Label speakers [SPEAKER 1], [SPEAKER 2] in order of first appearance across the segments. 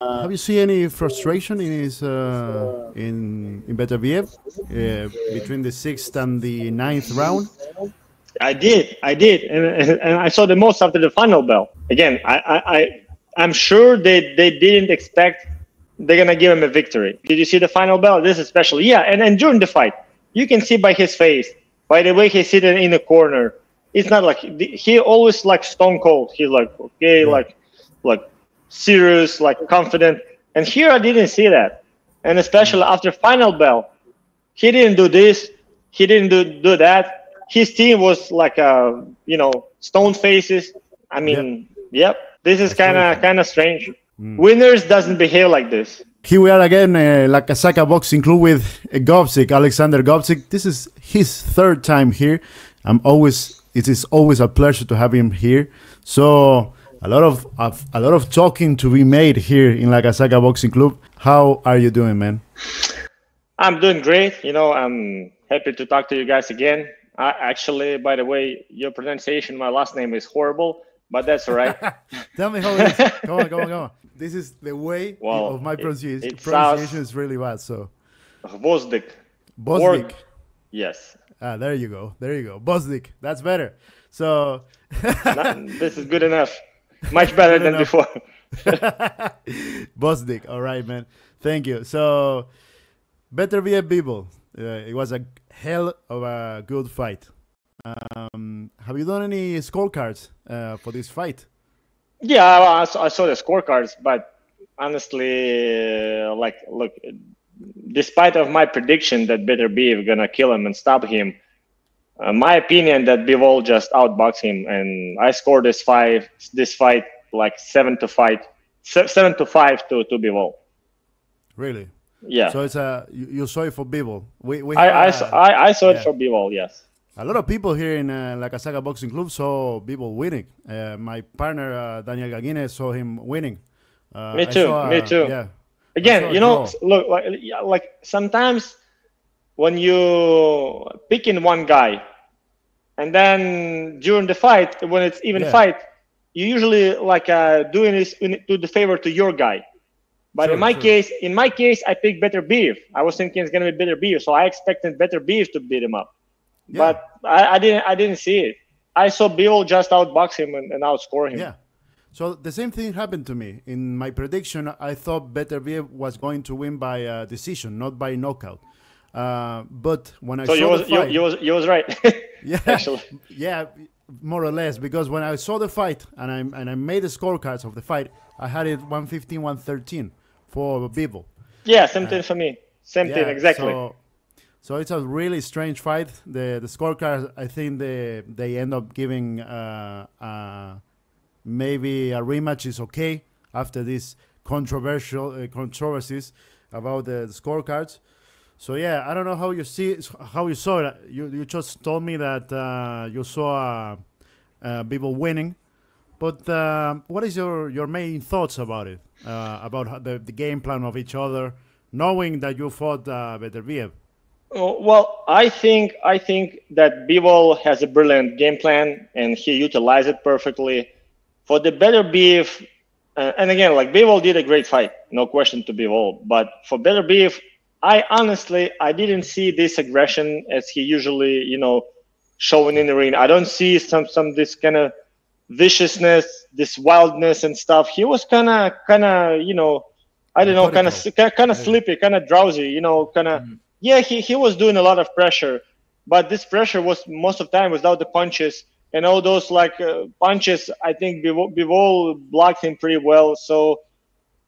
[SPEAKER 1] have you seen any frustration in his in Beterbiev between the sixth and the ninth round?
[SPEAKER 2] I did, and I saw the most after the final bell. Again, I'm sure they didn't expect they're gonna give him a victory. Did you see the final bell? This especially, yeah, and during the fight, you can see by his face, by the way he's sitting in the corner. It's not like he always like stone cold. He's like okay, like serious, like confident. And here I didn't see that, and especially after final bell, he didn't do this, he didn't do that. His team was like stone faces. I mean, yep. This is kind of strange. Winners doesn't behave like this.
[SPEAKER 1] Here we are again, La Casaca Boxing Club with GVOZDYK, Oleksandr GVOZDYK. This is his third time here. It is always a pleasure to have him here. So a lot of talking to be made here in La Casaca Boxing Club. How are you doing, man?
[SPEAKER 2] I'm doing great. I'm happy to talk to you guys again. Actually, by the way, your pronunciation, my last name is horrible, but that's all right.
[SPEAKER 1] Tell me how it is. Come on. This is the way of my pronunciation. Pronunciation is really bad. So,
[SPEAKER 2] GVOZDYK. Yes.
[SPEAKER 1] There you go. GVOZDYK. That's better. So,
[SPEAKER 2] this is good enough. Much better than before.
[SPEAKER 1] GVOZDYK. All right, man. Thank you. So, Beterbiev y Bivol. It was a hell of a good fight. Have you done any scorecards for this fight?
[SPEAKER 2] Yeah, I saw the scorecards, but honestly, look, despite of my prediction that Beterbiev gonna kill him and stop him, my opinion that Bivol just outboxed him, and I scored this fight like 7-5 to Bivol.
[SPEAKER 1] Really?
[SPEAKER 2] Yeah.
[SPEAKER 1] So it's you saw it for Bivol.
[SPEAKER 2] I saw it for Bivol. Yes.
[SPEAKER 1] A lot of people here in La Casaca Boxing Club saw Bivol winning. My partner Daniel Gaguines saw him winning.
[SPEAKER 2] Me too.
[SPEAKER 1] Yeah.
[SPEAKER 2] Again, look, like sometimes when you pick in one guy, and then during the fight, when it's even fight, you usually doing this to the favor to your guy. But in my case, I picked Beterbiev. I was thinking it's gonna be Beterbiev, so I expected Beterbiev to beat him up. Yeah. But I didn't see it. I saw Bivol just outbox him and outscore him.
[SPEAKER 1] Yeah. So the same thing happened to me. In my prediction, I thought Beterbiev was going to win by decision, not by knockout. But when I saw the fight,
[SPEAKER 2] you was right.
[SPEAKER 1] Yeah,
[SPEAKER 2] actually.
[SPEAKER 1] Yeah, more or less, because when I saw the fight and I made the scorecards of the fight, I had it 115, 113 for Bivol.
[SPEAKER 2] Yeah, same thing for me. Same thing, exactly.
[SPEAKER 1] So it's a really strange fight. The scorecards, I think they end up giving maybe a rematch is okay after these controversies about the scorecards. So yeah, I don't know how you saw it. You just told me that you saw Bivol winning, but what is your main thoughts about it? About the game plan of each other, knowing that you fought Beterbiev?
[SPEAKER 2] Well, I think that Bivol has a brilliant game plan and he utilized it perfectly. For the Beterbiev, and again, like Bivol did a great fight, no question to Bivol. But for Beterbiev, I didn't see this aggression as he usually, showing in the ring. I don't see some this kind of viciousness, this wildness and stuff. He was kind of, I don't know, kind of sleepy, kind of drowsy, kind of. Yeah, he was doing a lot of pressure, but this pressure was most of the time without the punches. And all those punches, I think Bivol blocked him pretty well. So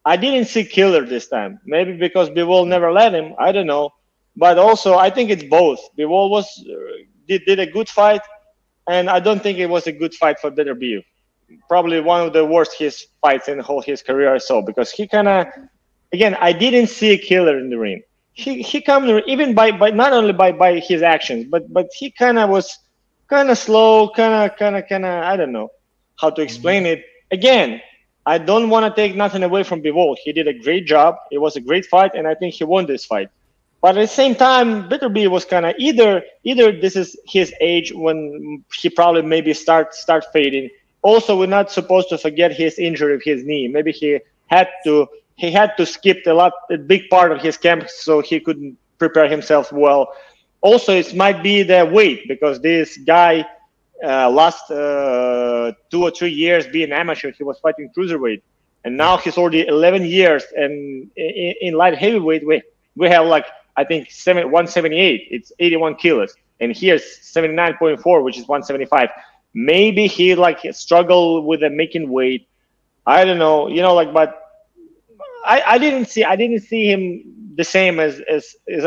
[SPEAKER 2] I didn't see killer this time. Maybe because Bivol never let him. I don't know. But also, I think it's both. Bivol did a good fight, and I don't think it was a good fight for Beterbiev. Probably one of the worst his fights in his career I saw, because he kind of, again, I didn't see a killer in the ring. He come even by not only by his actions, but he kind of was kind of slow, kind of I don't know how to explain it. Again, I don't want to take nothing away from Bivol. He did a great job. It was a great fight, and I think he won this fight. But at the same time, Beterbiev was kind of either this is his age when he probably maybe start fading. Also, we're not supposed to forget his injury of his knee. Maybe he had to he had to skip a big part of his camp so he couldn't prepare himself well. Also, it might be the weight, because this guy last 2 or 3 years being amateur, he was fighting cruiserweight, and now he's already 11 years, and in light heavyweight we have like, I think 178, it's 81 kilos, and here's 79.4, which is 175. Maybe he like struggled with the making weight. I don't know, you know, like, but I didn't see him the same as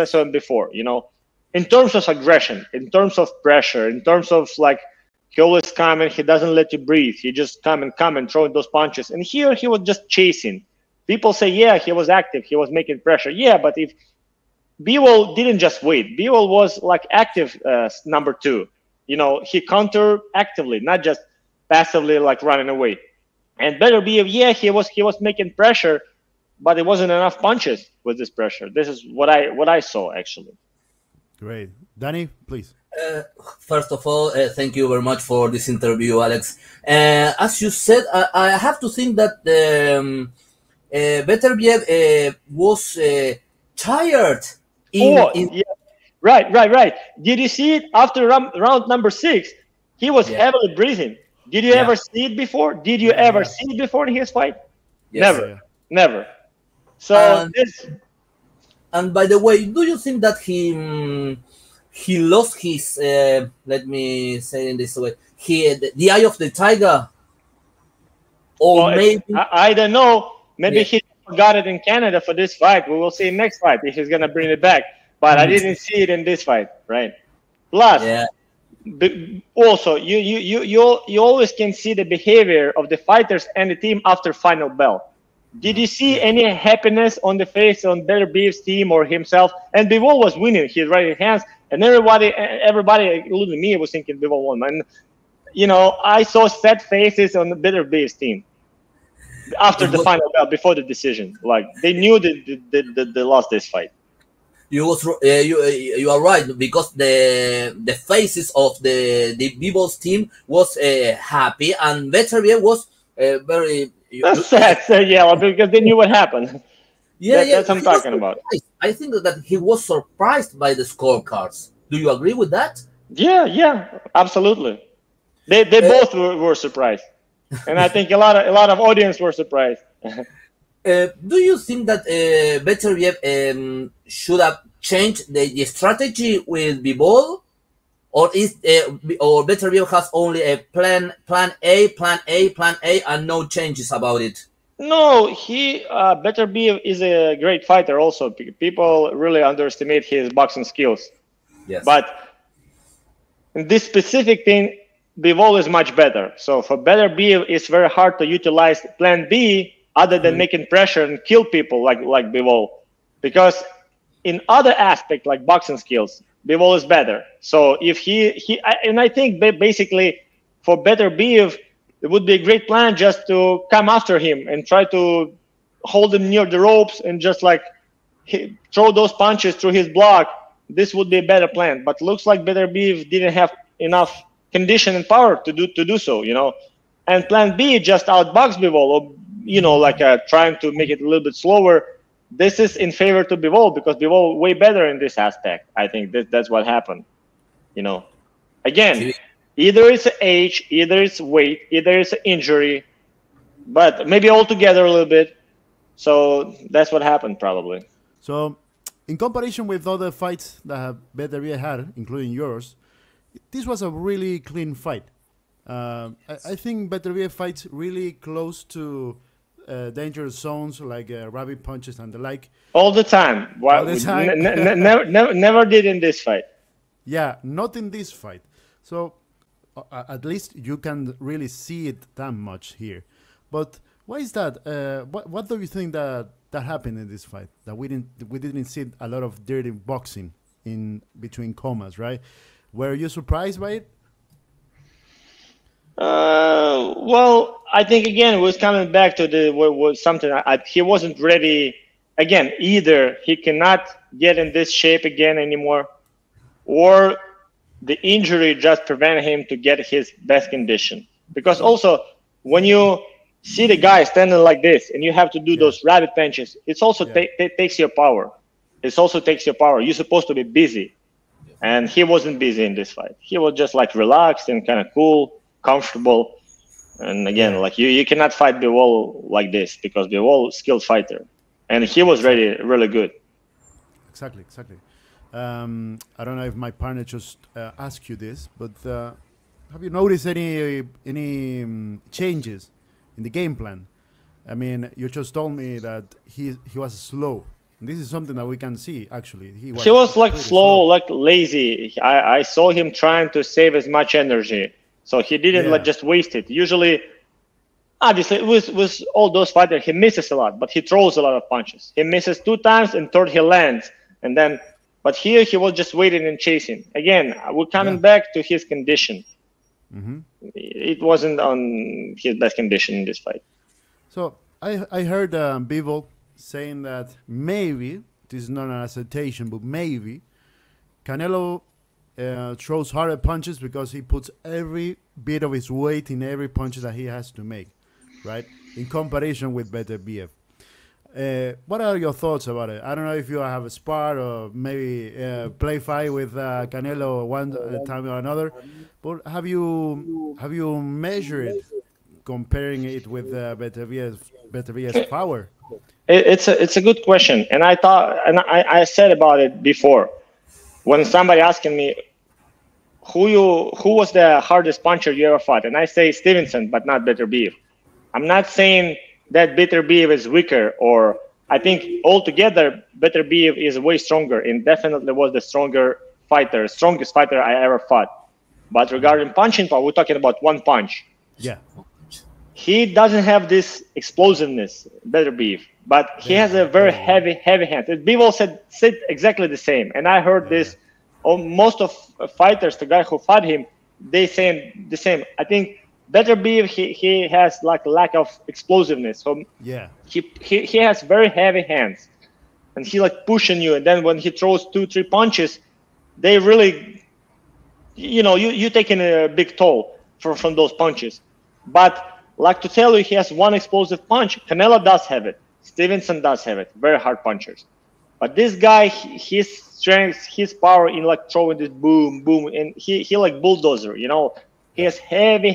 [SPEAKER 2] I saw him before, you know, in terms of aggression, in terms of pressure, in terms of like, he always come and he doesn't let you breathe. He just come and throwing those punches. And here he was just chasing. People say, yeah, he was active, he was making pressure. Yeah, but if Bivol didn't just wait, Bivol was like active number 2. You know, he countered actively, not just passively like running away. And Beterbiev, yeah, he was making pressure, but it wasn't enough punches with this pressure. This is what I saw actually.
[SPEAKER 1] Great, Danny, please.
[SPEAKER 3] First of all, thank you very much for this interview, Alex. As you said, I have to think that Beterbiev was tired.
[SPEAKER 2] Yeah. Right. Did you see it after round number 6? He was heavily breathing. Did you ever see it before? Did you ever see it before in his fight? Yes. Never. So
[SPEAKER 3] and by the way, do you think that he lost his let me say in this way, the eye of the tiger, or well, maybe
[SPEAKER 2] I don't know. Maybe he forgot it in Canada for this fight. We will see next fight if he's gonna bring it back. But I didn't see it in this fight, right? Plus, also you always can see the behavior of the fighters and the team after final bell. Did you see any happiness on the face on Beterbiev's team or himself? And Bivol was winning his right hands, and everybody, including me, was thinking Bivol won. And you know, I saw sad faces on the Beterbiev's team after the final bell, before the decision. Like they knew that they lost this fight.
[SPEAKER 3] You are right, because the faces of the Bivol's team was happy, and Beterbiev was very.
[SPEAKER 2] That's sad, yeah, because they knew what happened. That's what I'm talking about.
[SPEAKER 3] I think that he was surprised by the scorecards. Do you agree with that?
[SPEAKER 2] Yeah, absolutely. They both were surprised, and I think a lot of audience were surprised.
[SPEAKER 3] Do you think that Beterbiev should have changed the strategy with Bivol, or Beterbiev has only a plan A, and no changes about it?
[SPEAKER 2] No, Beterbiev is a great fighter. Also, people really underestimate his boxing skills.
[SPEAKER 3] Yes,
[SPEAKER 2] but in this specific thing, Bivol is much better. So for Beterbiev, it's very hard to utilize plan B other than making pressure and kill people like Bivol, because in other aspects like boxing skills, Bivol is better. So if I think basically for Beterbiev, it would be a great plan just to come after him and try to hold him near the ropes and just like throw those punches through his block. This would be a better plan. But looks like Beterbiev didn't have enough condition and power to do so, you know. And plan B just outbox Bivol, or you know, like trying to make it a little bit slower. This is in favor to Bivol, because Bivol way better in this aspect. I think that's what happened. You know, again, either it's age, either it's weight, either it's injury, but maybe all together a little bit. So that's what happened probably.
[SPEAKER 1] So in comparison with other fights that Beterbiev had, including yours, this was a really clean fight. I think Beterbiev fights really close to dangerous zones like rabbit punches and the like.
[SPEAKER 2] All the time. All the time. Never did in this fight.
[SPEAKER 1] Yeah, not in this fight. So at least you can really see it that much here. But why is that? What do you think that happened in this fight? That we didn't see a lot of dirty boxing in between commas, right? Were you surprised by it?
[SPEAKER 2] Well, I think again it was coming back to something. He wasn't ready. Again, either he cannot get in this shape again anymore, or the injury just prevented him to get his best condition. Because also when you see the guy standing like this, and you have to do those rabbit punches. It's also takes your power. It also takes your power. You're supposed to be busy, and he wasn't busy in this fight. He was just like relaxed and kind of cool, comfortable. And again, like you cannot fight Bivol like this, because Bivol is a skilled fighter, and he was really good.
[SPEAKER 1] Exactly. I don't know if my partner just asked you this, but have you noticed any changes in the game plan? I mean, you just told me that he was slow. And this is something that we can see, actually. He was
[SPEAKER 2] like slow, like lazy. I saw him trying to save as much energy, so he didn't like just waste it. Usually, obviously, with all those fighters, he misses a lot, but he throws a lot of punches. He misses 2 times, and third he lands, and then. But here he was just waiting and chasing. Again, we're coming back to his condition. It wasn't on his best condition in this fight.
[SPEAKER 1] So I heard Bivol saying that maybe, this is not an assertion, but maybe Canelo throws harder punches because he puts every bit of his weight in every punch that he has to make, right? In comparison with Beterbiev. What are your thoughts about it? I don't know if you have a spar or maybe play fight with Canelo one time or another, but have you measured comparing it with Beterbiev's power?
[SPEAKER 2] It's a good question, and I said about it before when somebody asking me who was the hardest puncher you ever fought, and I say Stevenson, but not Beterbiev. I'm not saying that Beterbiev is weaker, or I think altogether Beterbiev is way stronger and definitely was the strongest fighter I ever fought. But regarding punching power, we're talking about one punch.
[SPEAKER 1] Yeah.
[SPEAKER 2] He doesn't have this explosiveness, Beterbiev, but he has a very heavy hand. Bivol said exactly the same, and I heard this. Most of fighters, the guy who fought him, they saying the same. I think Beterbiev, he has like lack of explosiveness. So he has very heavy hands, and he like pushing you. And then when he throws 2-3 punches, they really, you taking a big toll from those punches. But like to tell you, he has one explosive punch. Canelo does have it. Stevenson does have it. Very hard punchers. But this guy, his strength, his power in like throwing this boom, boom, and he like bulldozer. He has heavy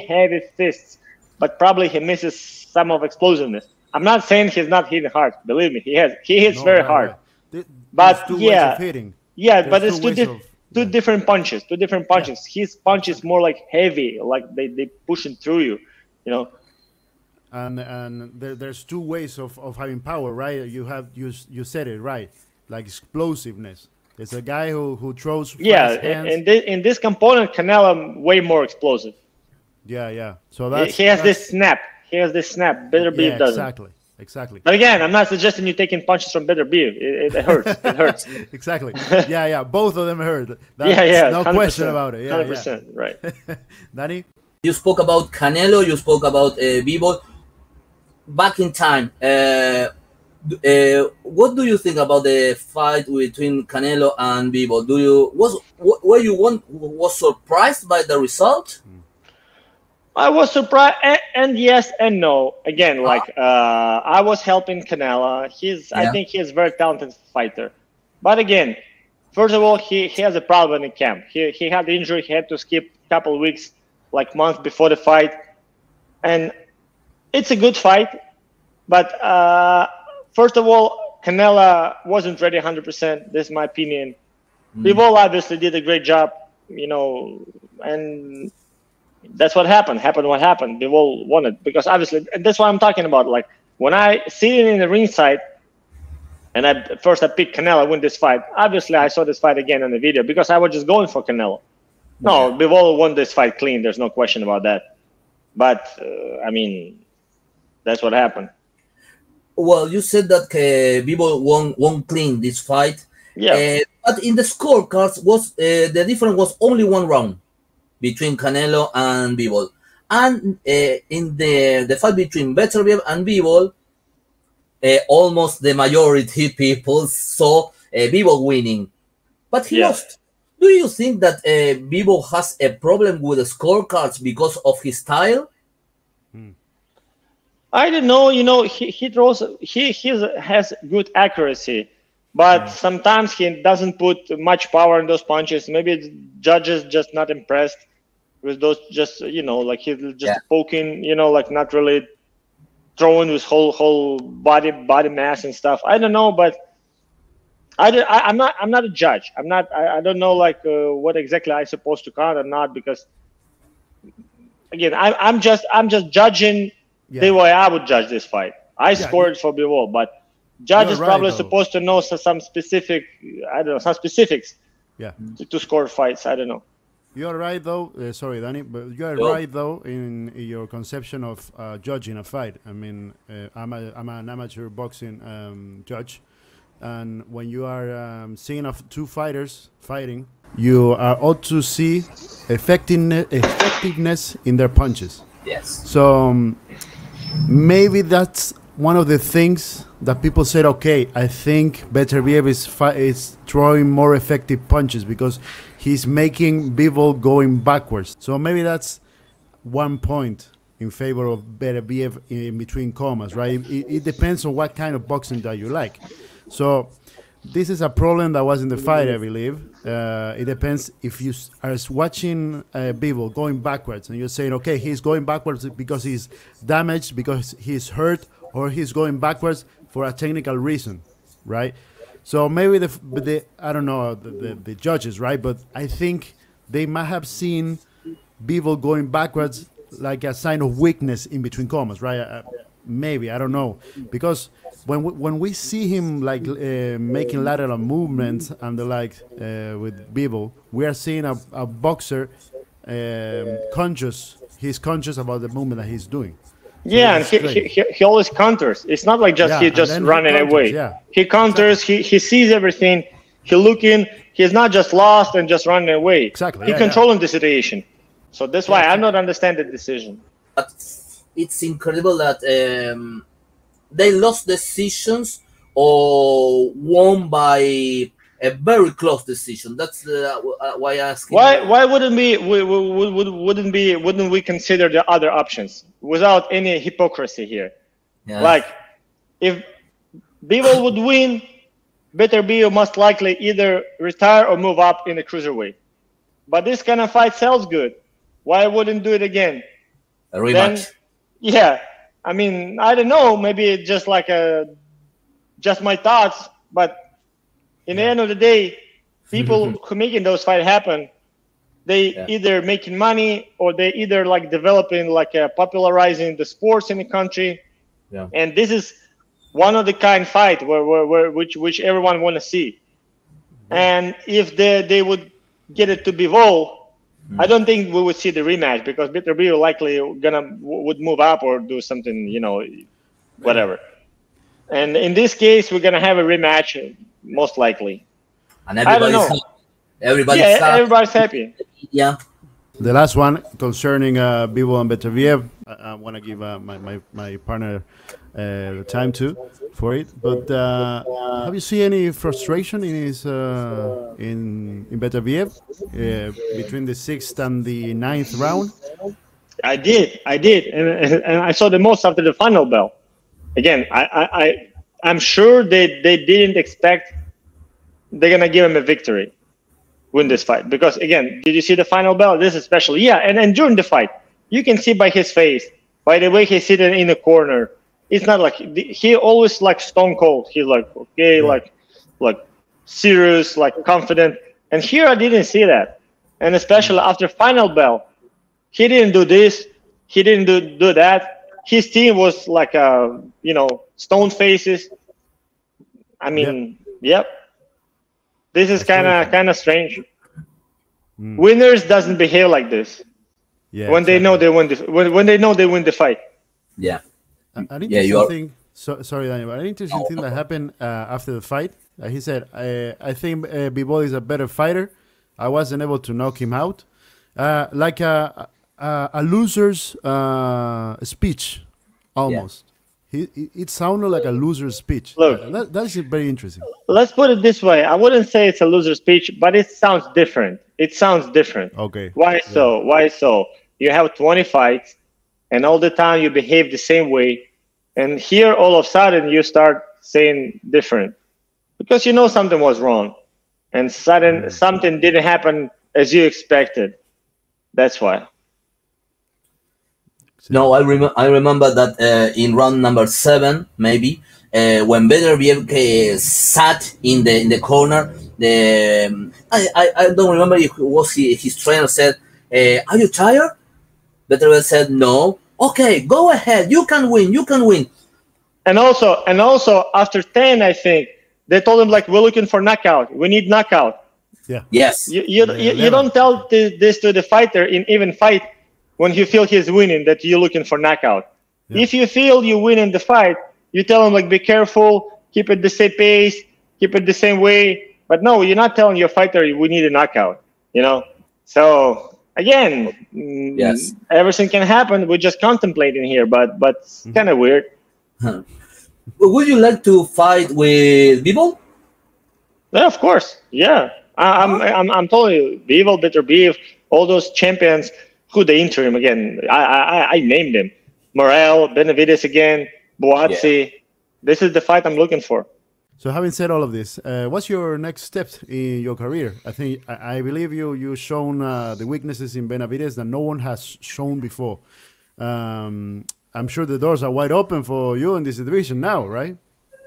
[SPEAKER 2] fists, but probably he misses some of explosiveness. I'm not saying he's not hitting hard. Believe me, he hits very hard. But but it's two different punches. His punch is more like heavy, like they pushing through you.
[SPEAKER 1] And there's 2 ways of having power, right? You said it right, like explosiveness. It's a guy who throws fast hands.
[SPEAKER 2] In this component, Canelo way more explosive.
[SPEAKER 1] Yeah. So
[SPEAKER 2] he has this snap. Beterbiev doesn't.
[SPEAKER 1] Exactly.
[SPEAKER 2] But again, I'm not suggesting you taking punches from Beterbiev. It hurts. It hurts.
[SPEAKER 1] Exactly. Yeah. Both of them hurt. No question about it.
[SPEAKER 2] 100%. Right.
[SPEAKER 1] Danny?
[SPEAKER 3] You spoke about Canelo. You spoke about Bivol. Back in time, what do you think about the fight between Canelo and Bivol? Were you surprised by the result?
[SPEAKER 2] I was surprised, and yes and no. Again, I was helping Canelo. I think he's a very talented fighter. But again, first of all, he has a problem in camp. He had injury. He had to skip a couple of weeks, like months before the fight, and it's a good fight. But first of all, Canelo wasn't ready 100%. This is my opinion. Bivol obviously did a great job, and that's what happened. What happened. Bivol won it because obviously, and that's what I'm talking about. Like when I see it in the ringside, and I picked Canelo win this fight. Obviously, I saw this fight again on the video because I was just going for Canelo. No, Bivol won this fight clean. There's no question about that. But that's what happened.
[SPEAKER 3] Well, you said that Bivol won clean this fight.
[SPEAKER 2] Yeah.
[SPEAKER 3] But in the scorecards, the difference was only 1 round between Canelo and Bivol. And in the fight between Beterbiev and Bivol, almost the majority people saw Bivol winning. But he lost. Do you think that Bivol has a problem with the scorecards because of his style?
[SPEAKER 2] I don't know. You know, he throws. He has good accuracy, but sometimes he doesn't put much power in those punches. Maybe it's judges just not impressed with those. Just you know, like he's just poking. You know, like not really throwing his whole body mass and stuff. I don't know, but I'm not a judge. I don't know like what exactly I'm supposed to count or not, because again I'm just judging the way I would judge this fight. I scored for Bivol, but judge is probably supposed to know some specific, I don't know, some specifics to score fights. I don't know.
[SPEAKER 1] You're right, though. Sorry, Danny, but you're right, though, in your conception of judging a fight. I mean, I'm an amateur boxing judge, and when you are seeing two fighters fighting, you are ought to see effectiveness in their punches.
[SPEAKER 3] Yes.
[SPEAKER 1] So maybe that's one of the things that people said, okay, I think Beterbiev is throwing more effective punches because he's making Bivol going backwards. So maybe that's 1 point in favor of Beterbiev in between commas, right? It depends on what kind of boxing that you like. So this is a problem that was in the fight, I believe. It depends if you are watching Bivol going backwards and you're saying, okay, he's going backwards because he's damaged, because he's hurt, or he's going backwards for a technical reason, right? So maybe the I don't know the judges, right? But I think they might have seen Bivol going backwards like a sign of weakness in between commas, right? Maybe, I don't know, because when we see him like making lateral movements and the like with Bivol, we are seeing a boxer conscious. He's conscious about the movement that he's doing. So
[SPEAKER 2] yeah, and he always counters. It's not like he's just running away.
[SPEAKER 1] Yeah.
[SPEAKER 2] He counters. Exactly. He sees everything. He looking. He's not just lost and just running away.
[SPEAKER 1] Exactly.
[SPEAKER 2] He controlling the situation. So that's why I don't understand the decision.
[SPEAKER 3] But it's incredible that they lost decisions or won by a very close decision. That's why I ask.
[SPEAKER 2] Why wouldn't we consider the other options without any hypocrisy here? Yeah. Like if Bivol would win, Beterbiev most likely either retire or move up in the cruiserweight. But this kind of fight sells good. Why wouldn't do it again?
[SPEAKER 3] A rematch.
[SPEAKER 2] Yeah, I mean, I don't know. Maybe it's just like just my thoughts. But in the end of the day, people who making those fights happen, they either making money or they either like developing like popularizing the sports in the country. Yeah. And this is one of the kind fight which everyone want to see. And if they would get it to Bivol, I don't think we would see the rematch because Beterbiev likely would move up or do something, you know, whatever. And in this case, we're gonna have a rematch most likely.
[SPEAKER 3] And everybody's
[SPEAKER 2] happy.
[SPEAKER 3] Yeah.
[SPEAKER 1] The last one concerning Bivol and Beterbiev, I want to give my partner time for it. But have you seen any frustration in his in Beterbiev between the 6th and the 9th round?
[SPEAKER 2] I did, and I saw the most after the final bell. Again, I'm sure they didn't expect they're gonna give him a victory. Win this fight, because again, did you see the final bell? This especially, and during the fight, you can see by his face, by the way he's sitting in the corner, it's not like he always like stone cold. He's like okay, like serious, like confident. And here I didn't see that, and especially after final bell, he didn't do this, he didn't do that. His team was like stone faces. I mean, yep. This is kind of strange. Winners doesn't behave like this. Yeah, when they know they win when they know they win the fight.
[SPEAKER 3] Yeah.
[SPEAKER 1] An interesting thing. Sorry, Daniel. An interesting thing that happened after the fight. He said, "I think Bivol is a better fighter. I wasn't able to knock him out. Like a loser's speech, almost." Yeah. It sounded like a loser's speech.
[SPEAKER 2] Look,
[SPEAKER 1] that's very interesting.
[SPEAKER 2] Let's put it this way. I wouldn't say it's a loser's speech, but it sounds different. It sounds different.
[SPEAKER 1] Okay.
[SPEAKER 2] Why so? You have 20 fights, and all the time you behave the same way. And here, all of a sudden, you start saying different because you know something was wrong, and something didn't happen as you expected. That's why.
[SPEAKER 3] No, I remember that in round number 7, maybe, when Beterbiev sat in the corner, I don't remember if it was his trainer said, "Are you tired?" Beterbiev said, "No." "Okay, go ahead. You can win. You can win."
[SPEAKER 2] And also after 10, I think they told him, like, we're looking for knockout. We need knockout.
[SPEAKER 1] Yeah.
[SPEAKER 3] Yes.
[SPEAKER 2] You don't tell this to the fighter in even fight when you feel he's winning that you're looking for knockout. Yeah. If you feel you win in the fight, you tell him, like, be careful, keep it the same pace, keep it the same way. But no, you're not telling your fighter we need a knockout, you know? So again,
[SPEAKER 3] yes,
[SPEAKER 2] everything can happen. We're just contemplating here, but it's kind of weird.
[SPEAKER 3] Would you like to fight with Bivol?
[SPEAKER 2] Yeah, of course. Yeah, I'm telling you, Bivol, Beterbiev, all those champions. Who the interim again? I named them. Morel, Benavidez again, Boazzi. Yeah. This is the fight I'm looking for.
[SPEAKER 1] So having said all of this, what's your next step in your career? I believe you've shown the weaknesses in Benavidez that no one has shown before. I'm sure the doors are wide open for you in this division now, right?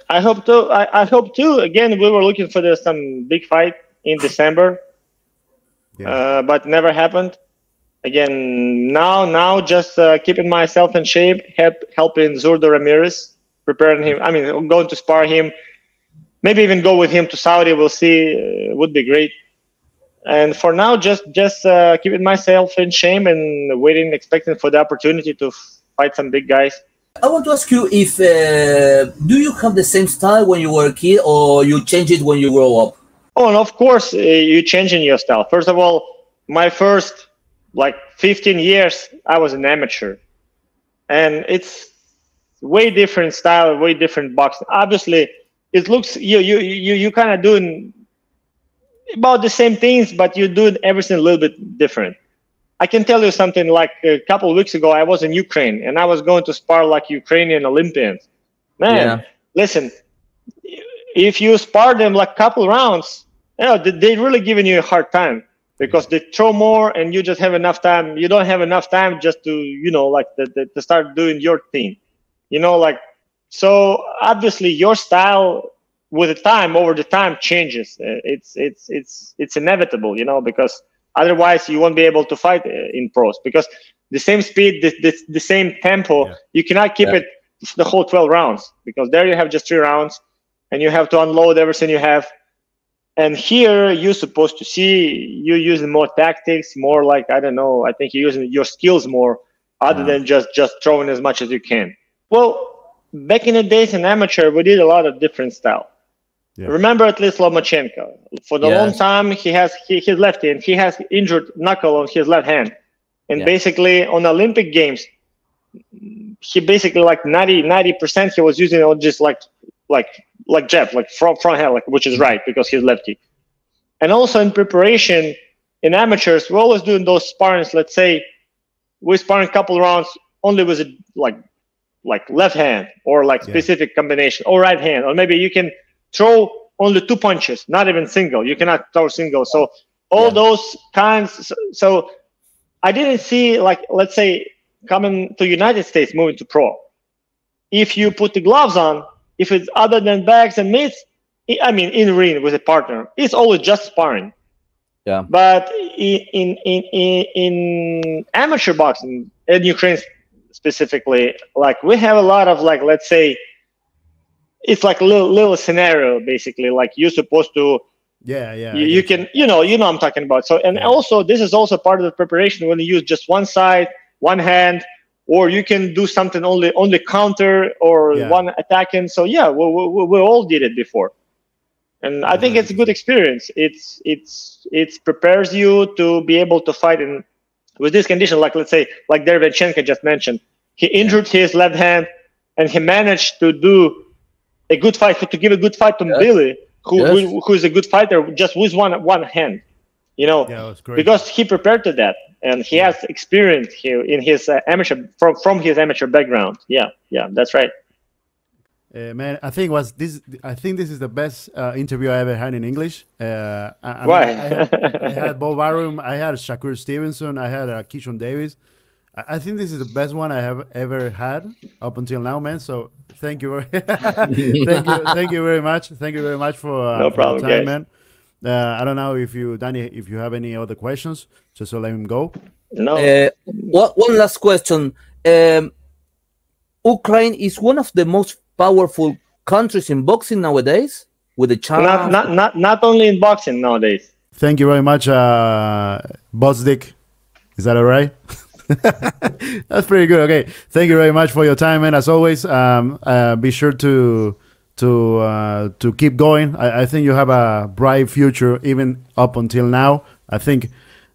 [SPEAKER 2] I hope to. I hope to. Again, we were looking for some big fight in December, but never happened. Again, now just keeping myself in shape, helping Zurdo Ramirez, preparing him. I mean, I'm going to spar him, maybe even go with him to Saudi. We'll see. Would be great. And for now, just keeping myself in shape and waiting, expecting for the opportunity to fight some big guys.
[SPEAKER 3] I want to ask you if do you have the same style when you were a kid, or you change it when you grow up?
[SPEAKER 2] Oh, and of course, you changing your style. First of all, my first 15 years, I was an amateur, and it's way different style, way different boxing. Obviously, it looks you kind of doing about the same things, but you're doing everything a little bit different. I can tell you something. Like a couple of weeks ago, I was in Ukraine, and I was going to spar like Ukrainian Olympians. Man, listen, if you spar them like a couple rounds, they're really giving you a hard time. Because they throw more and you just have enough time. You don't have enough time just to, to start doing your thing. So obviously your style with the time, over the time, changes. It's inevitable, because otherwise you won't be able to fight in pros. Because the same speed, the same tempo, you cannot keep it the whole 12 rounds. Because there you have just 3 rounds and you have to unload everything you have. And here you're supposed to see you're using more tactics, more like, I don't know, I think you're using your skills more other than just throwing as much as you can. Well, back in the days in amateur, we did a lot of different style. Yeah. Remember at least Lomachenko. For the long time, he's lefty and he has injured knuckle on his left hand. And basically on Olympic Games, he basically like 90% he was using it just like jab, like front hand, which is right because he's lefty. And also in preparation, in amateurs, we're always doing those sparrings. Let's say we're sparring a couple rounds only with a, like left hand or like specific combination, or right hand, or maybe you can throw only 2 punches, not even single. You cannot throw single. So all those kinds. So I didn't see, like, let's say coming to United States, moving to pro. If you put the gloves on, if it's other than bags and mitts, I mean, in ring with a partner, it's always just sparring. Yeah. But in amateur boxing, in Ukraine specifically, like we have a lot of like, let's say, it's like a little scenario basically. Like you're supposed to, you can, you know I'm talking about. So and also this is also part of the preparation when you use just one side, one hand. Or you can do something only counter or one attacking. So we all did it before, and I think it's a good experience. It prepares you to be able to fight in with this condition. Like let's say, like Derevyanchenko just mentioned, he injured his left hand, and he managed to do a good fight, to give a good fight to Billy, who is a good fighter just with one hand. Because he prepared to that. And he has experience here in his amateur from his amateur background. Yeah, that's right.
[SPEAKER 1] Man, I think this is the best interview I ever had in English.
[SPEAKER 2] Why?
[SPEAKER 1] I had Bob Arum, I had Shakur Stevenson, I had Keishon Davis. I think this is the best one I have ever had up until now, man. So thank you, thank you very much. Thank you very much for
[SPEAKER 2] no
[SPEAKER 1] for
[SPEAKER 2] problem,
[SPEAKER 1] your time,
[SPEAKER 2] guys.
[SPEAKER 1] man. I don't know if you, Danny, if you have any other questions, just to let him go.
[SPEAKER 2] No.
[SPEAKER 3] One last question. Ukraine is one of the most powerful countries in boxing nowadays, with the chance.
[SPEAKER 2] Not only in boxing nowadays.
[SPEAKER 1] Thank you very much, GVOZDYK. Is that all right? That's pretty good. Okay, thank you very much for your time, and as always, be sure to keep going. I think you have a bright future even up until now. I think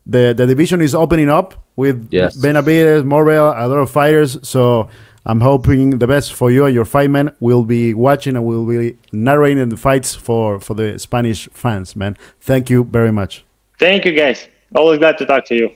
[SPEAKER 1] the division is opening up with Benavidez, Morel, a lot of fighters. So I'm hoping the best for you and your fight, man. We'll be watching and we'll be narrating the fights for the Spanish fans, man. Thank you very much.
[SPEAKER 2] Thank you, guys. Always glad to talk to you.